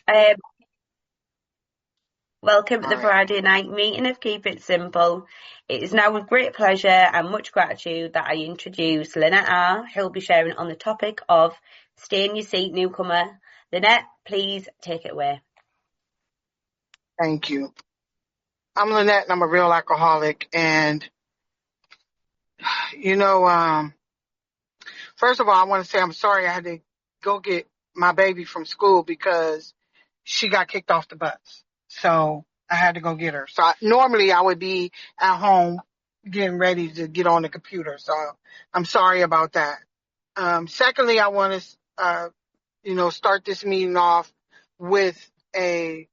Um, Welcome to All the right. Friday night meeting of Keep It Simple. It is now with great pleasure and much gratitude that I introduce Lynette R, who'll be sharing on the topic of Stay in Your Seat, Newcomer. Lynette, please take it away. Thank you. I'm Lynette and I'm a real alcoholic. And, you know, first of all, I want to say I'm sorry I had to go get my baby from school because she got kicked off the bus. So I had to go get her. So normally I would be at home getting ready to get on the computer. So I'm sorry about that. Secondly, I want to, start this meeting off with a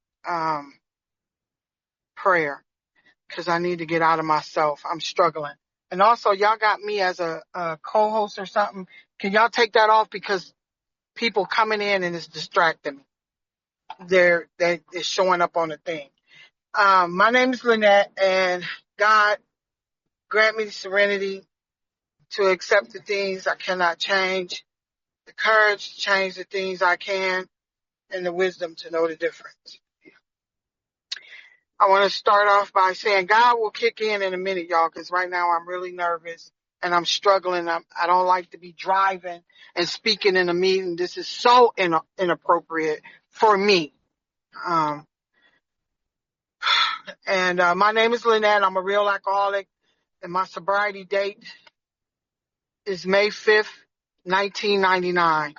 prayer because I need to get out of myself. I'm struggling. And also, y'all got me as a co-host or something. Can y'all take that off because people coming in and it's distracting me. It's showing up on the thing. My name is Lynette, and God grant me the serenity to accept the things I cannot change, the courage to change the things I can, and the wisdom to know the difference. I want to start off by saying God will kick in a minute, y'all, because right now I'm really nervous and I'm struggling. I don't like to be driving and speaking in a meeting. This is so inappropriate for me. Um, my name is Lynette. I'm a real alcoholic, and my sobriety date is May 5th, 1999.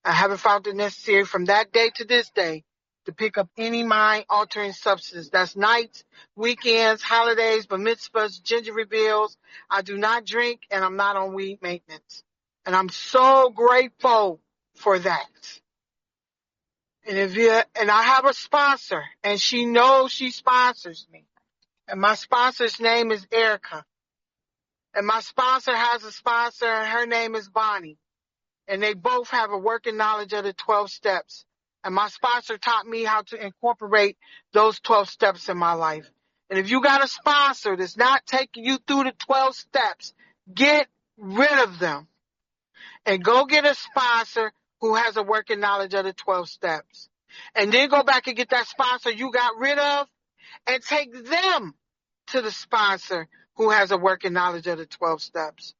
I haven't found it necessary from that day to this day to pick up any mind-altering substance. That's nights, weekends, holidays, bar mitzvahs, ginger reveals. I do not drink, and I'm not on weed maintenance. And I'm so grateful for that. And I have a sponsor, and she knows she sponsors me. And my sponsor's name is Erica. And my sponsor has a sponsor, and her name is Bonnie. And they both have a working knowledge of the 12 steps. And my sponsor taught me how to incorporate those 12 steps in my life. And if you got a sponsor that's not taking you through the 12 steps, get rid of them and go get a sponsor who has a working knowledge of the 12 steps. And then go back and get that sponsor you got rid of and take them to the sponsor who has a working knowledge of the 12 steps.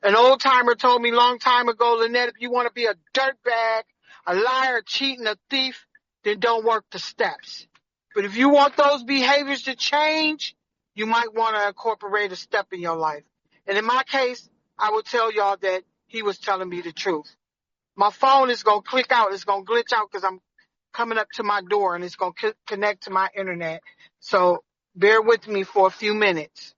An old timer told me a long time ago, Lynette, if you want to be a dirtbag, a liar, a cheat, and a thief, then don't work the steps. But if you want those behaviors to change, you might want to incorporate a step in your life. And in my case, I will tell y'all that he was telling me the truth. My phone is going to click out. It's going to glitch out because I'm coming up to my door and it's going to connect to my internet. So bear with me for a few minutes.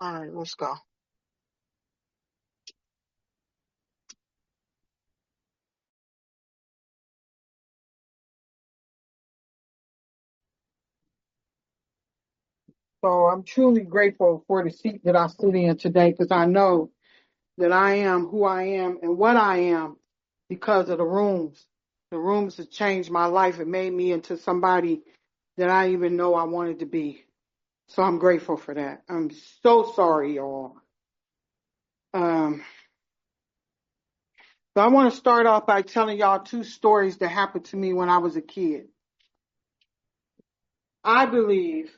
All right, let's go. So I'm truly grateful for the seat that I sit in today because I know that I am who I am and what I am because of the rooms. The rooms have changed my life and made me into somebody that I even know I wanted to be. So I'm grateful for that. I'm so sorry, y'all. Um, so I want to start off by telling y'all two stories that happened to me when I was a kid. I believe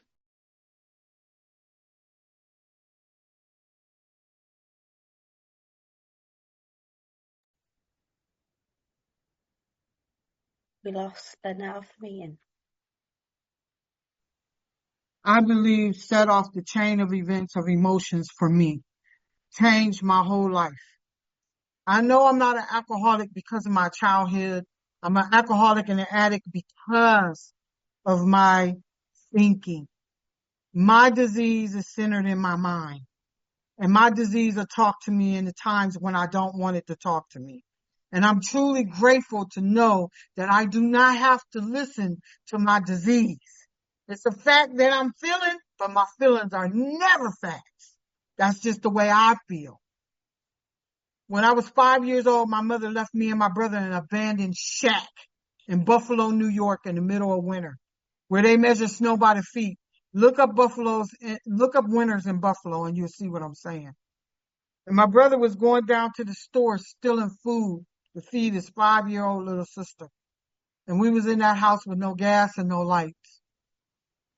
We lost Lynette off the meeting. set off the chain of events of emotions for me, changed my whole life. I know I'm not an alcoholic because of my childhood. I'm an alcoholic and an addict because of my thinking. My disease is centered in my mind. And my disease will talk to me in the times when I don't want it to talk to me. And I'm truly grateful to know that I do not have to listen to my disease. It's a fact that I'm feeling, but my feelings are never facts. That's just the way I feel. When I was 5 years old, my mother left me and my brother in an abandoned shack in Buffalo, New York in the middle of winter, where they measure snow by the feet. Look up winters in Buffalo and you'll see what I'm saying. And my brother was going down to the store stealing food to feed his 5-year-old little sister. And we was in that house with no gas and no lights.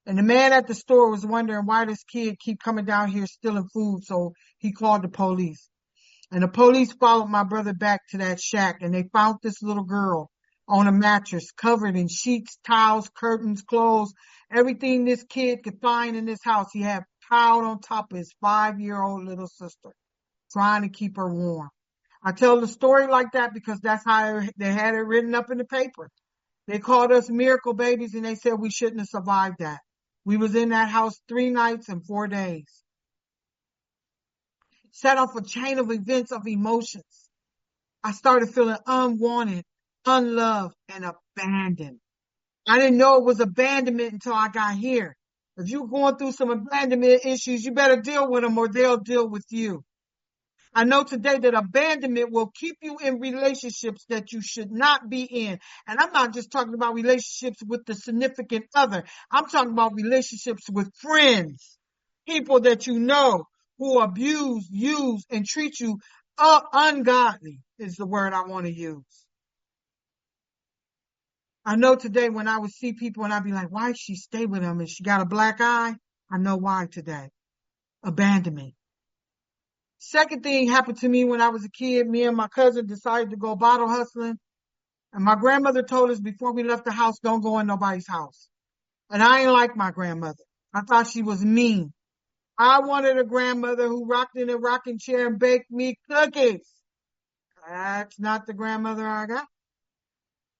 And the man at the store was wondering why this kid keep coming down here stealing food, so he called the police. And the police followed my brother back to that shack, and they found this little girl on a mattress covered in sheets, towels, curtains, clothes, everything this kid could find in this house. He had piled on top of his 5-year-old little sister, trying to keep her warm. I tell the story like that because that's how they had it written up in the paper. They called us miracle babies, and they said we shouldn't have survived that. We was in that house 3 nights and 4 days. Set off a chain of events of emotions. I started feeling unwanted, unloved, and abandoned. I didn't know it was abandonment until I got here. If you're going through some abandonment issues, you better deal with them or they'll deal with you. I know today that abandonment will keep you in relationships that you should not be in. And I'm not just talking about relationships with the significant other. I'm talking about relationships with friends, people that you know who abuse, use, and treat you ungodly is the word I want to use. I know today when I would see people and I'd be like, why she stay with him? And she got a black eye? I know why today. Abandonment. Second thing happened to me when I was a kid. Me and my cousin decided to go bottle hustling. And my grandmother told us before we left the house, don't go in nobody's house. And I ain't like my grandmother. I thought she was mean. I wanted a grandmother who rocked in a rocking chair and baked me cookies. That's not the grandmother I got.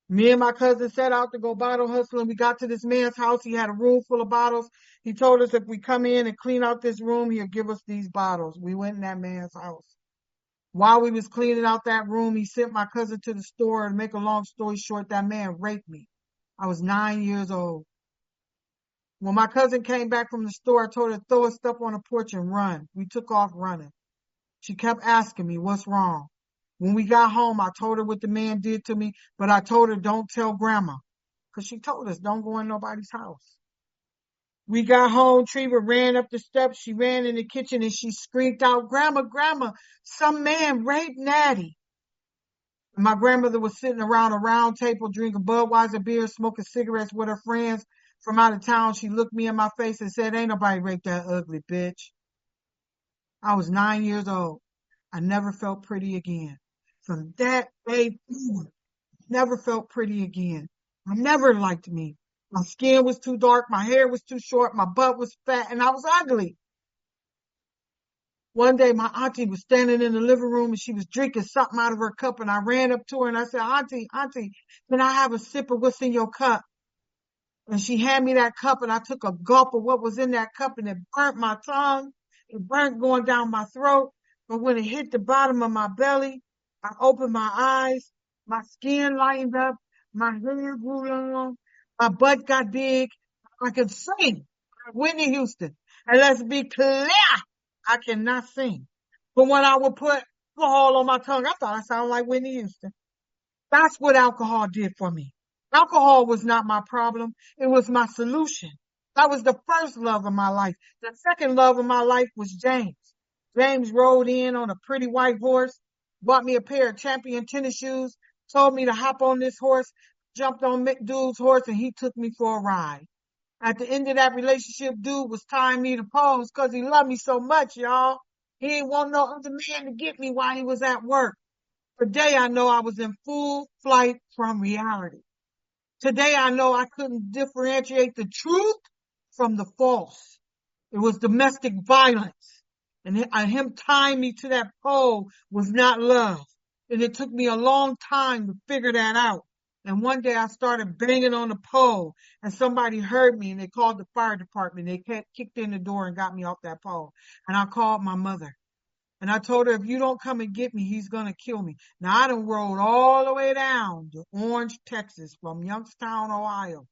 Me and my cousin set out to go bottle hustling. We got to this man's house. He had a room full of bottles. He told us if we come in and clean out this room, he'll give us these bottles. We went in that man's house. While we was cleaning out that room, he sent my cousin to the store. And to make a long story short, that man raped me. I was 9 years old. When my cousin came back from the store, I told her to throw her stuff on the porch and run. We took off running. She kept asking me, what's wrong? When we got home, I told her what the man did to me, but I told her don't tell grandma. Because she told us don't go in nobody's house. We got home, Treva ran up the steps, she ran in the kitchen and she screamed out, Grandma, Grandma, some man raped Natty. And my grandmother was sitting around a round table drinking Budweiser beer, smoking cigarettes with her friends from out of town. She looked me in my face and said, ain't nobody raped that ugly bitch. I was 9 years old. I never felt pretty again. From that day forward, never felt pretty again. I never liked me. My skin was too dark, my hair was too short, my butt was fat, and I was ugly. One day, my auntie was standing in the living room and she was drinking something out of her cup, and I ran up to her and I said, Auntie, can I have a sip of what's in your cup? And she handed me that cup and I took a gulp of what was in that cup and it burnt my tongue. It burnt going down my throat. But when it hit the bottom of my belly, I opened my eyes, my skin lightened up, my hair grew long, my butt got big. I could sing like Whitney Houston. And let's be clear, I cannot sing. But when I would put alcohol on my tongue, I thought I sounded like Whitney Houston. That's what alcohol did for me. Alcohol was not my problem. It was my solution. That was the first love of my life. The second love of my life was James. James rode in on a pretty white horse, bought me a pair of champion tennis shoes, told me to hop on this horse, jumped on dude's horse, and he took me for a ride. At the end of that relationship, dude was tying me to poles because he loved me so much, y'all. He didn't want no other man to get me while he was at work. Today, I know I was in full flight from reality. Today, I know I couldn't differentiate the truth from the false. It was domestic violence. And him tying me to that pole was not love. And it took me a long time to figure that out. And one day I started banging on the pole and somebody heard me and they called the fire department. They kicked in the door and got me off that pole. And I called my mother. And I told her, if you don't come and get me, he's going to kill me. Now, I done rode all the way down to Orange, Texas from Youngstown, Ohio.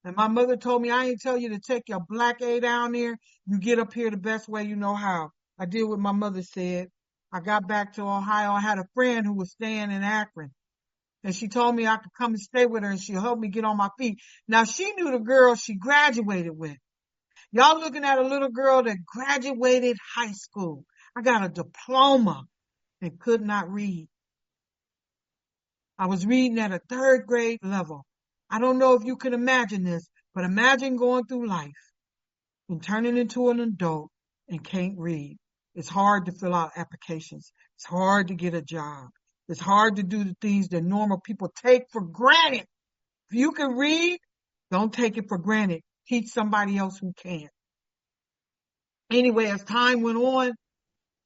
And my mother told me, I ain't tell you to take your black A down there. You get up here the best way you know how. I did what my mother said. I got back to Ohio. I had a friend who was staying in Akron. And she told me I could come and stay with her and she'll help me get on my feet. Now, she knew the girl she graduated with. Y'all looking at a little girl that graduated high school. I got a diploma and could not read. I was reading at a third grade level. I don't know if you can imagine this, but imagine going through life and turning into an adult and can't read. It's hard to fill out applications. It's hard to get a job. It's hard to do the things that normal people take for granted. If you can read, don't take it for granted. Teach somebody else who can. Anyway, as time went on,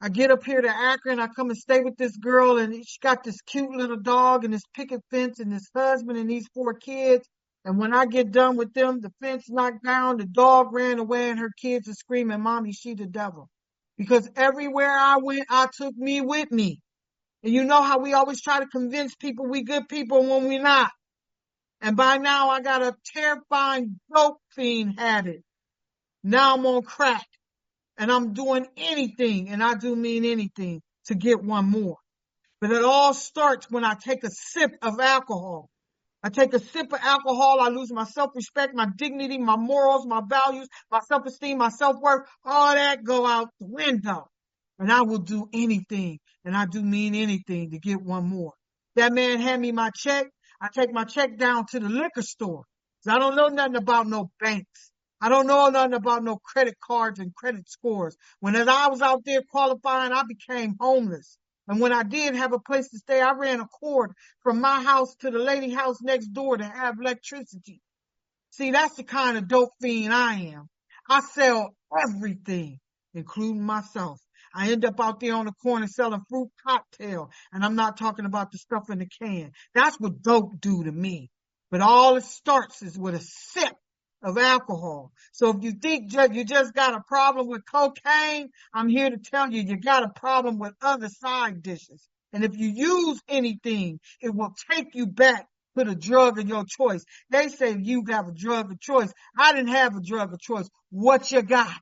I get up here to Akron. I come and stay with this girl, and she got this cute little dog and this picket fence and this husband and these 4 kids. And when I get done with them, the fence knocked down, the dog ran away, and her kids are screaming, "Mommy, she the devil." Because everywhere I went, I took me with me. And you know how we always try to convince people we good people when we're not. And by now, I got a terrifying dope fiend habit. Now I'm on crack. And I'm doing anything, and I do mean anything, to get one more. But it all starts when I take a sip of alcohol. I take a sip of alcohol, I lose my self-respect, my dignity, my morals, my values, my self-esteem, my self-worth, all that go out the window. And I will do anything, and I do mean anything to get one more. That man hand me my check. I take my check down to the liquor store. 'Cause I don't know nothing about no banks. I don't know nothing about no credit cards and credit scores. As I was out there qualifying, I became homeless. And when I did have a place to stay, I ran a cord from my house to the lady house next door to have electricity. See, that's the kind of dope fiend I am. I sell everything, including myself. I end up out there on the corner selling fruit cocktail, and I'm not talking about the stuff in the can. That's what dope do to me. But all it starts is with a sip of alcohol. So if you think you just got a problem with cocaine, I'm here to tell you, you got a problem with other side dishes. And if you use anything, it will take you back to the drug of your choice. They say you have a drug of choice. I didn't have a drug of choice. What you got?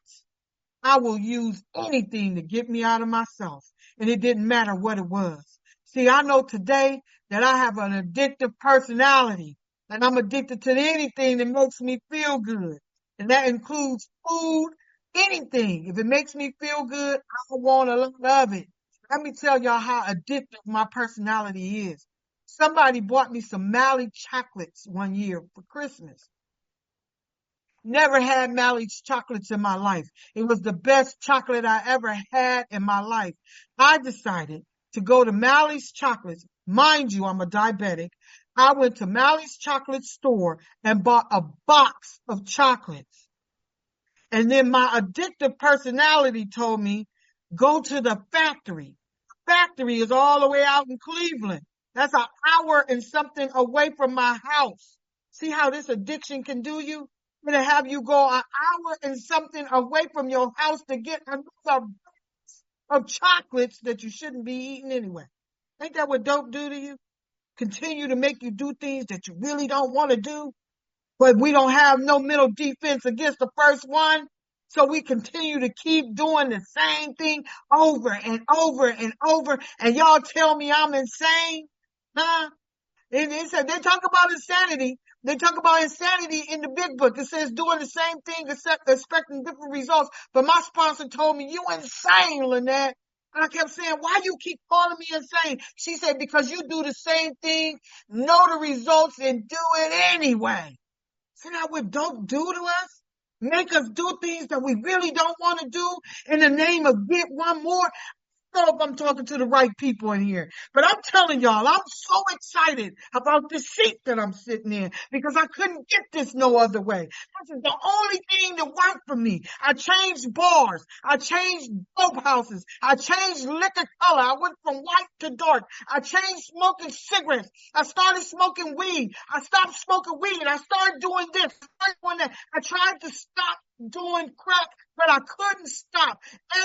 I will use anything to get me out of myself. And it didn't matter what it was. See, I know today that I have an addictive personality. And I'm addicted to anything that makes me feel good. And that includes food, anything. If it makes me feel good, I want a lot of it. Let me tell y'all how addictive my personality is. Somebody bought me some Mally chocolates one year for Christmas. Never had Mally's chocolates in my life. It was the best chocolate I ever had in my life. I decided to go to Mally's chocolates. Mind you, I'm a diabetic. I went to Mally's chocolate store and bought a box of chocolates. And then my addictive personality told me, go to the factory. The factory is all the way out in Cleveland. That's an hour and something away from my house. See how this addiction can do you? It'll have you go an hour and something away from your house to get another box of chocolates that you shouldn't be eating anyway. Ain't that what dope do to you? Continue to make you do things that you really don't want to do, but we don't have no mental defense against the first one. So we continue to keep doing the same thing over and over and over. And y'all tell me I'm insane? Huh? They talk about insanity. They talk about insanity in the big book. It says doing the same thing, expecting different results. But my sponsor told me, you insane, Lynette. And I kept saying, why you keep calling me insane? She said, because you do the same thing, know the results, and do it anyway. See now what dope do to us? Make us do things that we really don't want to do in the name of get one more. I don't know if I'm talking to the right people in here, but I'm telling y'all, I'm so excited about the seat that I'm sitting in because I couldn't get this no other way. This is the only thing that worked for me. I changed bars. I changed dope houses. I changed liquor color. I went from white to dark. I changed smoking cigarettes. I started smoking weed. I stopped smoking weed. I started doing this. I started doing that. I tried to stop doing crack, but I couldn't stop.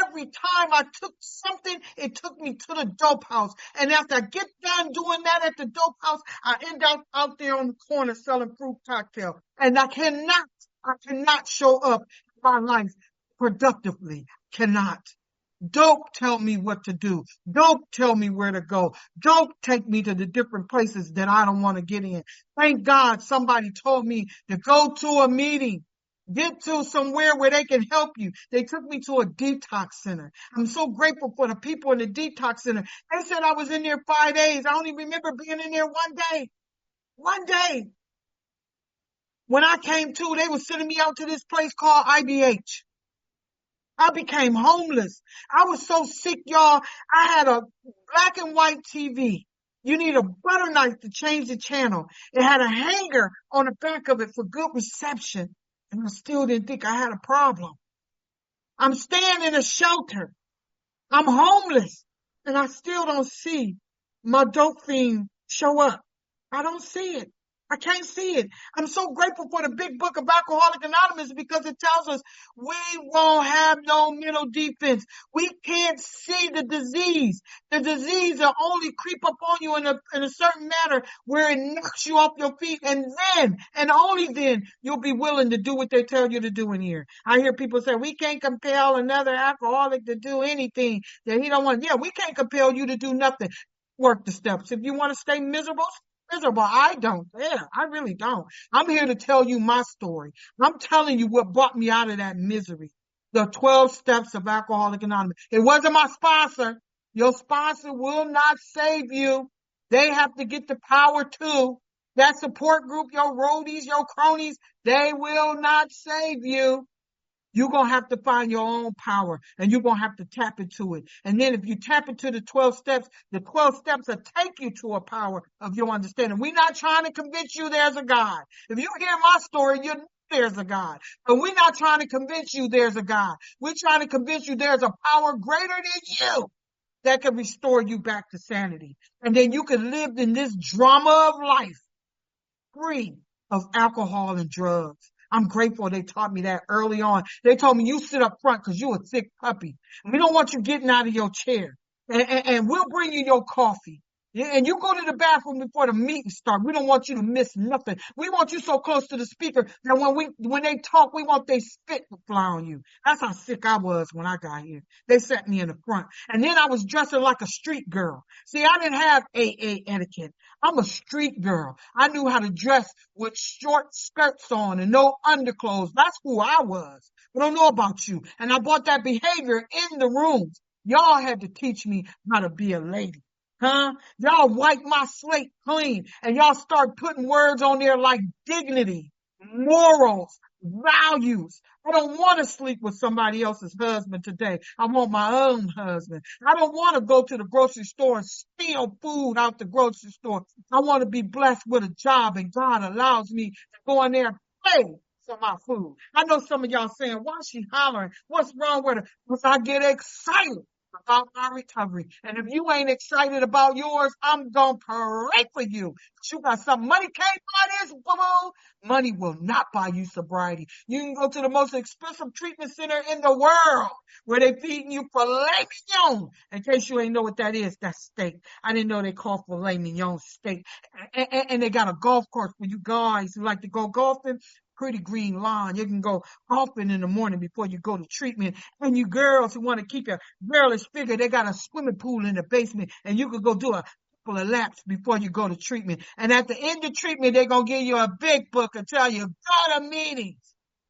Every time I took something, it took me to the dope house. And after I get done doing that at the dope house, I end up out there on the corner selling fruit cocktail. And I cannot show up in my life productively. Cannot. Dope tell me what to do. Dope tell me where to go. Dope take me to the different places that I don't want to get in. Thank God somebody told me to go to a meeting. Get to somewhere where they can help you. They took me to a detox center. I'm so grateful for the people in the detox center. They said I was in there 5 days. I only remember being in there one day. One day. When I came to, they were sending me out to this place called IBH. I became homeless. I was so sick, y'all. I had a black and white TV. You need a butter knife to change the channel. It had a hanger on the back of it for good reception. And I still didn't think I had a problem. I'm staying in a shelter. I'm homeless. And I still don't see my dope fiend show up. I don't see it. I can't see it. I'm so grateful for the big book of Alcoholics Anonymous because it tells us we won't have no mental defense. We can't see the disease. The disease will only creep up on you in a certain manner where it knocks you off your feet. And then, and only then, you'll be willing to do what they tell you to do in here. I hear people say, we can't compel another alcoholic to do anything that he don't want. Yeah, we can't compel you to do nothing. Work the steps. If you want to stay miserable, I don't. Yeah, I really don't. I'm here to tell you my story. I'm telling you what brought me out of that misery. The 12 steps of Alcoholics Anonymous. It wasn't my sponsor. Your sponsor will not save you. They have to get the power too. That support group, your roadies, your cronies, they will not save you. You're going to have to find your own power and you're going to have to tap into it. And then if you tap into the 12 steps will take you to a power of your understanding. We're not trying to convince you there's a God. If you hear my story, you know there's a God. But we're not trying to convince you there's a God. We're trying to convince you there's a power greater than you that can restore you back to sanity. And then you can live in this drama of life free of alcohol and drugs. I'm grateful they taught me that early on. They told me, you sit up front because you're a sick puppy. We don't want you getting out of your chair. And we'll bring you your coffee. Yeah, and you go to the bathroom before the meeting starts. We don't want you to miss nothing. We want you so close to the speaker that when they talk, we want they spit to fly on you. That's how sick I was when I got here. They set me in the front. And then I was dressing like a street girl. See, I didn't have AA etiquette. I'm a street girl. I knew how to dress with short skirts on and no underclothes. That's who I was. I don't know about you. And I brought that behavior in the rooms. Y'all had to teach me how to be a lady. Huh? Y'all wipe my slate clean and y'all start putting words on there like dignity, morals, values. I don't want to sleep with somebody else's husband today. I want my own husband. I don't want to go to the grocery store and steal food out the grocery store. I want to be blessed with a job and God allows me to go in there and pay for my food. I know some of y'all saying, why is she hollering? What's wrong with her? Because I get excited about my recovery. And if you ain't excited about yours, I'm going to pray for you. You got some money can't buy this, boo-boo. Money will not buy you sobriety. You can go to the most expensive treatment center in the world where they feeding you filet mignon. In case you ain't know what that is, that's steak. I didn't know they call filet mignon steak. And they got a golf course for you guys who like to go golfing. Pretty green lawn. You can go golfing in the morning before you go to treatment. And you girls who want to keep your girlish figure, they got a swimming pool in the basement and you could go do a couple of laps before you go to treatment. And at the end of treatment, they're going to give you a big book and tell you, go to meetings.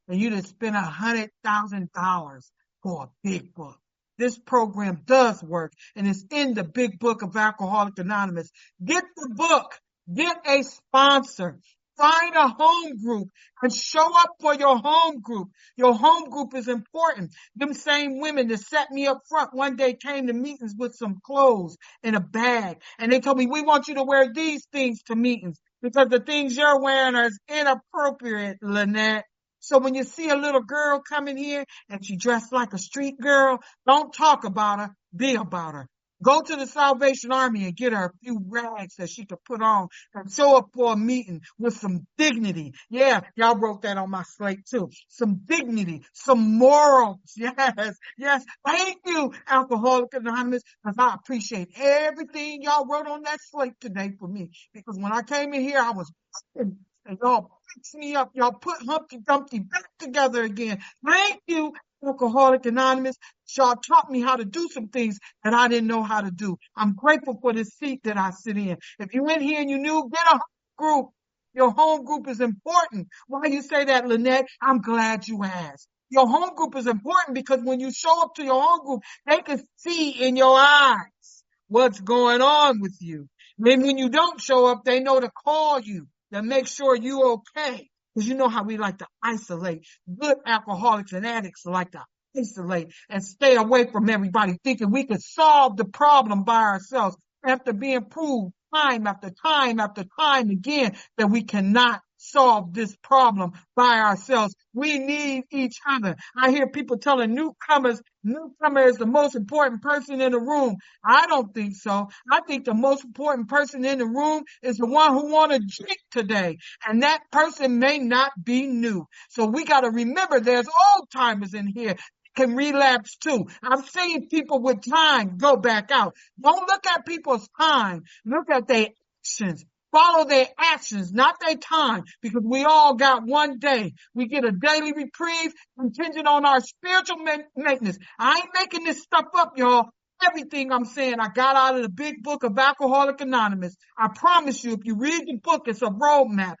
And you just spend $100,000 for a big book. This program does work and it's in the big book of Alcoholics Anonymous. Get the book. Get a sponsor. Find a home group and show up for your home group. Your home group is important. Them same women that set me up front one day came to meetings with some clothes in a bag. And they told me, we want you to wear these things to meetings because the things you're wearing are inappropriate, Lynette. So when you see a little girl coming here and she dressed like a street girl, don't talk about her, be about her. Go to the Salvation Army and get her a few rags that she could put on and show up for a meeting with some dignity. Yeah, y'all wrote that on my slate too. Some dignity, some morals. Yes, yes. Thank you, Alcoholics Anonymous, because I appreciate everything y'all wrote on that slate today for me. Because when I came in here, I was and y'all fixed me up. Y'all put Humpty Dumpty back together again. Thank you, Alcoholics Anonymous. Y'all taught me how to do some things that I didn't know how to do. I'm grateful for this seat that I sit in. If you in here and you new, get a group. Your home group is important. Why you say that, Lynette? I'm glad you asked. Your home group is important because when you show up to your home group, they can see in your eyes what's going on with you. Then when you don't show up, they know to call you to make sure you're okay. Because you know how we like to isolate. Good alcoholics and addicts like to isolate and stay away from everybody, thinking we could solve the problem by ourselves after being proved time after time after time again that we cannot solve this problem by ourselves. We need each other. I hear people telling newcomer is the most important person in the room. I don't think so. I think the most important person in the room is the one who want to drink today. And that person may not be new. So we got to remember there's old timers in here can relapse too. I've seen people with time go back out. Don't look at people's time. Look at their actions. Follow their actions, not their time, because we all got one day. We get a daily reprieve contingent on our spiritual maintenance. I ain't making this stuff up, y'all. Everything I'm saying, I got out of the big book of Alcoholic Anonymous. I promise you, if you read the book, it's a roadmap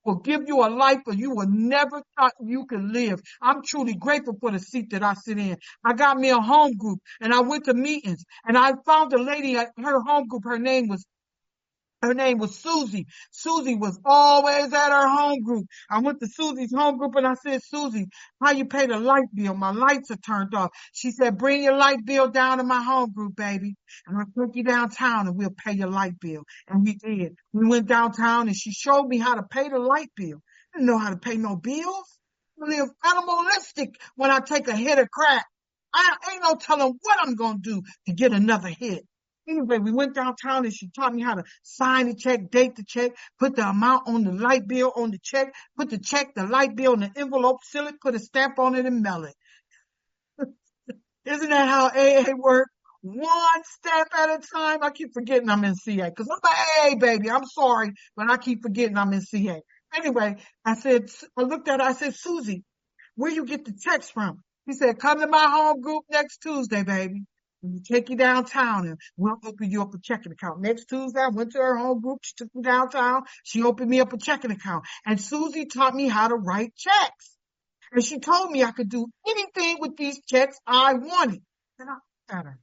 will give you a life that you will never thought you could live. I'm truly grateful for the seat that I sit in. I got me a home group and I went to meetings and I found a lady at her home group. Her name was Susie. Susie was always at her home group. I went to Susie's home group and I said, Susie, how you pay the light bill? My lights are turned off. She said, bring your light bill down to my home group, baby. And I'll take you downtown and we'll pay your light bill. And we did. We went downtown and she showed me how to pay the light bill. I didn't know how to pay no bills. I live animalistic when I take a hit of crack. I ain't no telling what I'm going to do to get another hit. Anyway, we went downtown and she taught me how to sign the check, date the check, put the amount on the light bill on the check, put the light bill in the envelope, seal it, put a stamp on it and mail it. Isn't that how AA works? One step at a time. I keep forgetting I'm in CA because I'm an AA baby. I'm sorry, but I keep forgetting I'm in CA. Anyway, I looked at her, I said, Susie, where you get the text from? He said, come to my home group next Tuesday, baby. We'll take you downtown and we'll open you up a checking account. Next Tuesday, I went to her home group. She took me downtown. She opened me up a checking account. And Susie taught me how to write checks. And she told me I could do anything with these checks I wanted. And I looked at her.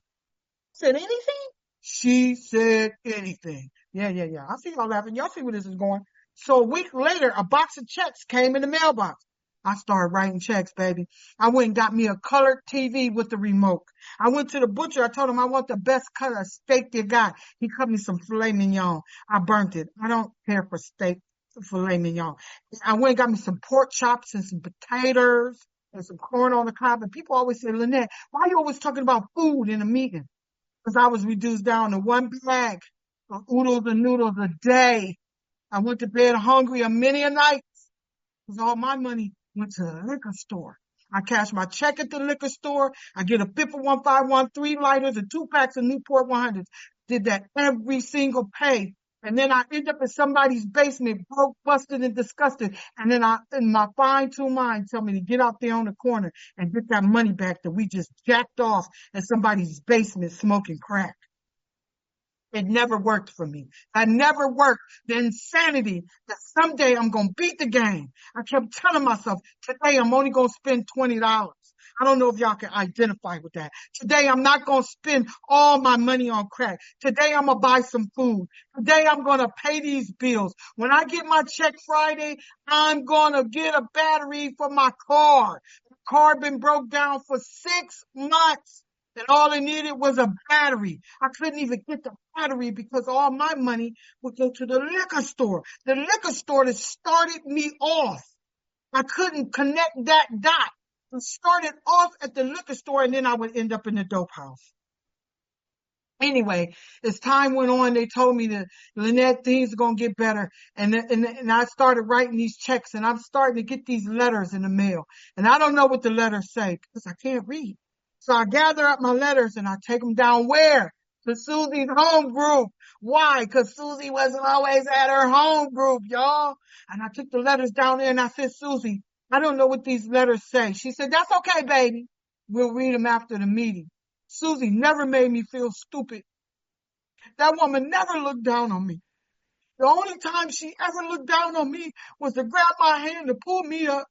Said anything? She said anything. Yeah. I see y'all laughing. Y'all see where this is going. So a week later, a box of checks came in the mailbox. I started writing checks, baby. I went and got me a colored TV with the remote. I went to the butcher. I told him I want the best cut of steak you got. He cut me some filet mignon. I burnt it. I don't care for steak, filet mignon. I went and got me some pork chops and some potatoes and some corn on the cob. And people always say, Lynette, why are you always talking about food in a meeting? Because I was reduced down to one bag of oodles and noodles a day. I went to bed hungry a many a night because all my money went to the liquor store. I cash my check at the liquor store. I get a fifth of 1513 lighters and 2 packs of Newport 100s. Did that every single pay. And then I end up in somebody's basement, broke, busted, and disgusted. And then in my fine-tuned mind, tell me to get out there on the corner and get that money back that we just jacked off in somebody's basement smoking crack. It never worked for me. I never worked. The insanity that someday I'm going to beat the game. I kept telling myself, today I'm only going to spend $20. I don't know if y'all can identify with that. Today I'm not going to spend all my money on crack. Today I'm going to buy some food. Today I'm going to pay these bills. When I get my check Friday, I'm going to get a battery for my car. The car been broke down for 6 months. And all it needed was a battery. I couldn't even get the battery because all my money would go to the liquor store. The liquor store that started me off. I couldn't connect that dot. It started off at the liquor store and then I would end up in the dope house. Anyway, as time went on, they told me that, Lynette, things are going to get better. And I started writing these checks and I'm starting to get these letters in the mail. And I don't know what the letters say because I can't read. So I gather up my letters and I take them down where? To Susie's home group. Why? Because Susie wasn't always at her home group, y'all. And I took the letters down there and I said, Susie, I don't know what these letters say. She said, that's okay, baby. We'll read them after the meeting. Susie never made me feel stupid. That woman never looked down on me. The only time she ever looked down on me was to grab my hand to pull me up.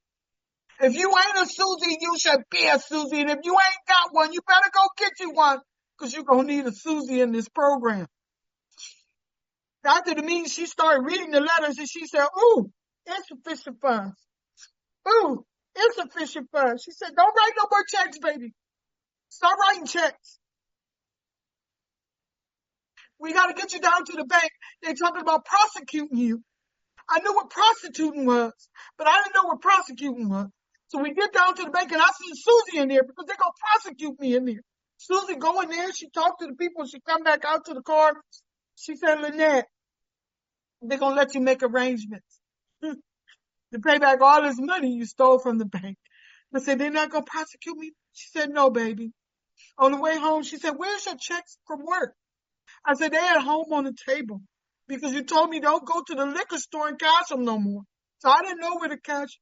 If you ain't a Susie, you should be a Susie. And if you ain't got one, you better go get you one, because you're going to need a Susie in this program. After the meeting, she started reading the letters and she said, ooh, insufficient funds. Ooh, insufficient funds. She said, don't write no more checks, baby. Stop writing checks. We got to get you down to the bank. They're talking about prosecuting you. I knew what prostituting was, but I didn't know what prosecuting was. So we get down to the bank and I see Susie in there because they're going to prosecute me in there. Susie go in there, she talked to the people, she come back out to the car. She said, Lynette, they're going to let you make arrangements to pay back all this money you stole from the bank. I said, they're not going to prosecute me? She said, no, baby. On the way home, she said, where's your checks from work? I said, they're at home on the table because you told me don't go to the liquor store and cash them no more. So I didn't know where to cash.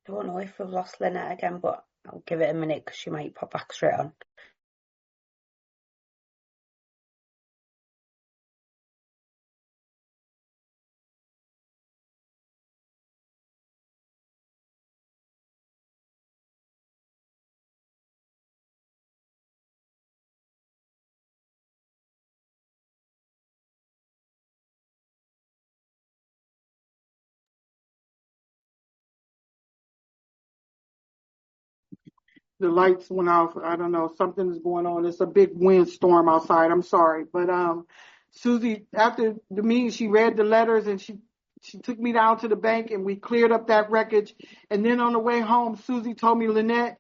I don't know if we've lost Lynette again, but I'll give it a minute because she might pop back straight on. The lights went off. I don't know. Something is going on. It's a big windstorm outside. I'm sorry. But Susie, after the meeting, she read the letters and she took me down to the bank and we cleared up that wreckage. And then on the way home, Susie told me, Lynette,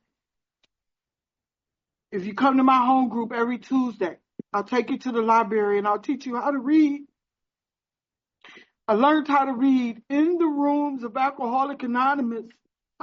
if you come to my home group every Tuesday, I'll take you to the library and I'll teach you how to read. I learned how to read in the rooms of Alcoholics Anonymous.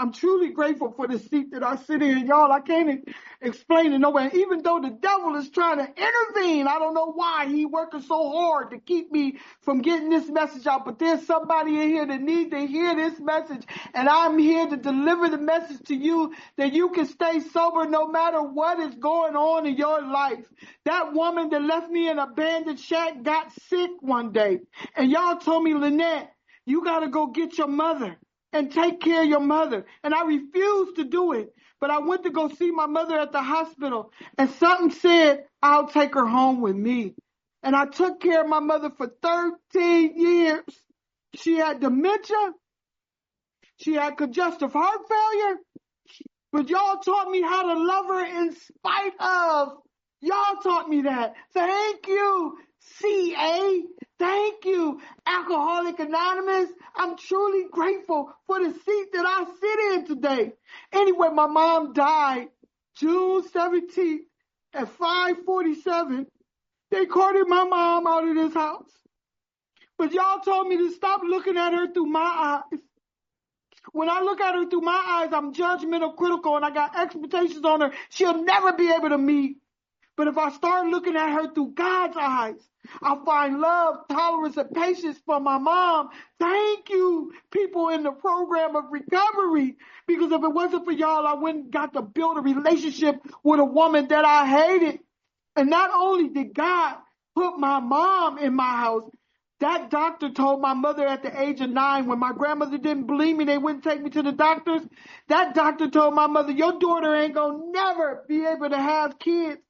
I'm truly grateful for the seat that I sit in. Y'all, I can't explain it nowhere. Even though the devil is trying to intervene, I don't know why he's working so hard to keep me from getting this message out. But there's somebody in here that needs to hear this message. And I'm here to deliver the message to you that you can stay sober no matter what is going on in your life. That woman that left me in an abandoned shack got sick one day. And y'all told me, Lynette, you got to go get your mother and take care of your mother. And I refused to do it. But I went to go see my mother at the hospital. And something said, I'll take her home with me. And I took care of my mother for 13 years. She had dementia. She had congestive heart failure. But y'all taught me how to love her in spite of. Y'all taught me that. Thank you, CA. Thank you, Alcoholics Anonymous. I'm truly grateful for the seat that I sit in today. Anyway, my mom died June 17th at 5:47. They carted my mom out of this house. But y'all told me to stop looking at her through my eyes. When I look at her through my eyes, I'm judgmental, critical, and I got expectations on her she'll never be able to meet. But if I start looking at her through God's eyes, I'll find love, tolerance, and patience for my mom. Thank you, people in the program of recovery. Because if it wasn't for y'all, I wouldn't got to build a relationship with a woman that I hated. And not only did God put my mom in my house, that doctor told my mother at the age of 9, when my grandmother didn't believe me, they wouldn't take me to the doctors. That doctor told my mother, your daughter ain't gonna never be able to have kids.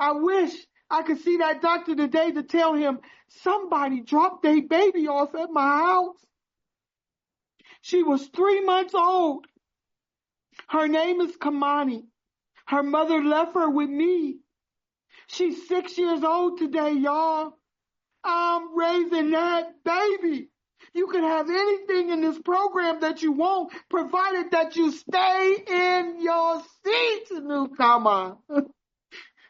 I wish I could see that doctor today to tell him somebody dropped their baby off at my house. She was 3 months old. Her name is Kamani. Her mother left her with me. She's 6 years old today, y'all. I'm raising that baby. You can have anything in this program that you want, provided that you stay in your seats, Newcomer.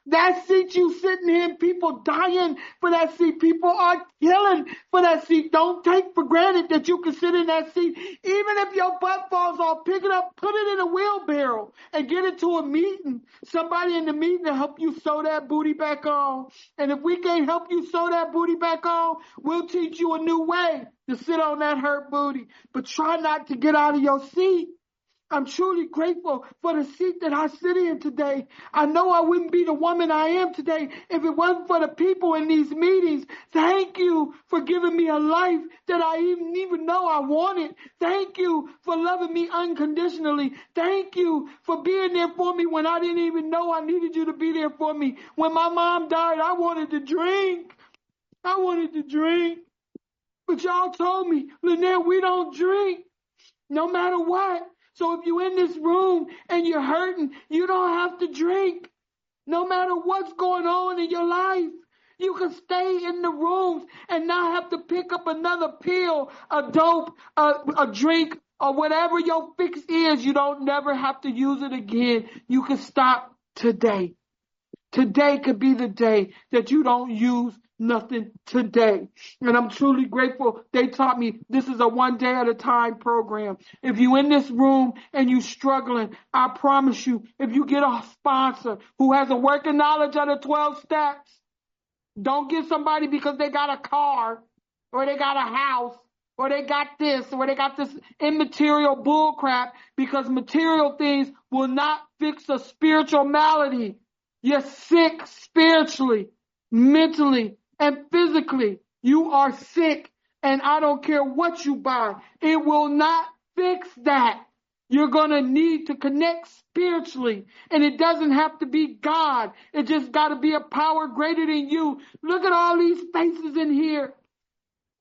That seat you sitting in, people dying for that seat. People are killing for that seat. Don't take for granted that you can sit in that seat. Even if your butt falls off, pick it up, put it in a wheelbarrow, and get it to a meeting. Somebody in the meeting to help you sew that booty back on. And if we can't help you sew that booty back on, we'll teach you a new way to sit on that hurt booty. But try not to get out of your seat. I'm truly grateful for the seat that I sit in today. I know I wouldn't be the woman I am today if it wasn't for the people in these meetings. Thank you for giving me a life that I didn't even know I wanted. Thank you for loving me unconditionally. Thank you for being there for me when I didn't even know I needed you to be there for me. When my mom died, I wanted to drink. But y'all told me, Lynette, we don't drink no matter what. So if you're in this room and you're hurting, you don't have to drink. No matter what's going on in your life, you can stay in the rooms and not have to pick up another pill, a dope, a drink, or whatever your fix is. You don't never have to use it again. You can stop today. Today could be the day that you don't use nothing today. And I'm truly grateful. They taught me this is a 1 day at a time program. If you in this room and you struggling, I promise you, if you get a sponsor who has a working knowledge of the 12 steps, don't get somebody because they got a car or they got a house or they got this or they got this immaterial bull crap, because material things will not fix a spiritual malady. You're sick spiritually, mentally, and physically. You are sick, and I don't care what you buy. It will not fix that. You're going to need to connect spiritually, and it doesn't have to be God. It just got to be a power greater than you. Look at all these faces in here.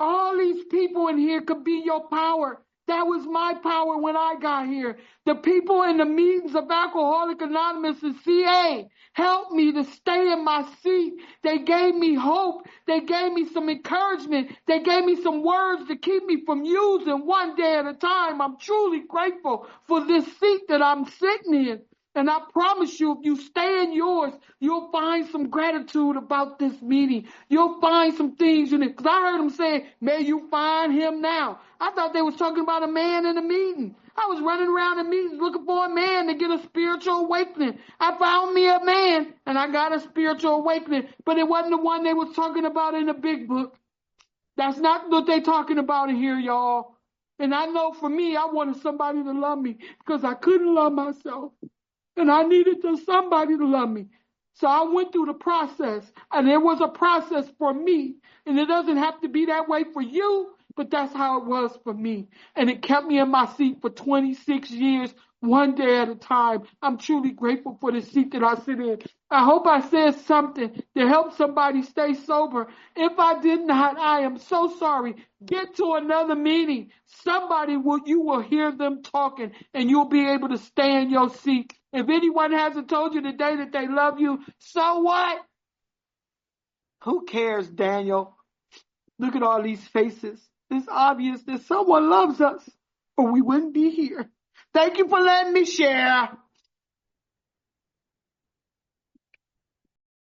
All these people in here could be your power. That was my power when I got here. The people in the meetings of Alcoholics Anonymous and CA helped me to stay in my seat. They gave me hope. They gave me some encouragement. They gave me some words to keep me from using 1 day at a time. I'm truly grateful for this seat that I'm sitting in. And I promise you, if you stay in yours, you'll find some gratitude about this meeting. You'll find some things in it. Because I heard them say, may you find him now. I thought they was talking about a man in a meeting. I was running around in meetings looking for a man to get a spiritual awakening. I found me a man, and I got a spiritual awakening. But it wasn't the one they was talking about in the big book. That's not what they talking about in here, y'all. And I know for me, I wanted somebody to love me because I couldn't love myself. And I needed somebody to love me. So I went through the process, and there was a process for me. And it doesn't have to be that way for you, but that's how it was for me. And it kept me in my seat for 26 years, 1 day at a time. I'm truly grateful for the seat that I sit in. I hope I said something to help somebody stay sober. If I did not, I am so sorry. Get to another meeting. You will hear them talking, and you'll be able to stay in your seat. If anyone hasn't told you today that they love you, so what? Who cares, Daniel? Look at all these faces. It's obvious that someone loves us, or we wouldn't be here. Thank you for letting me share.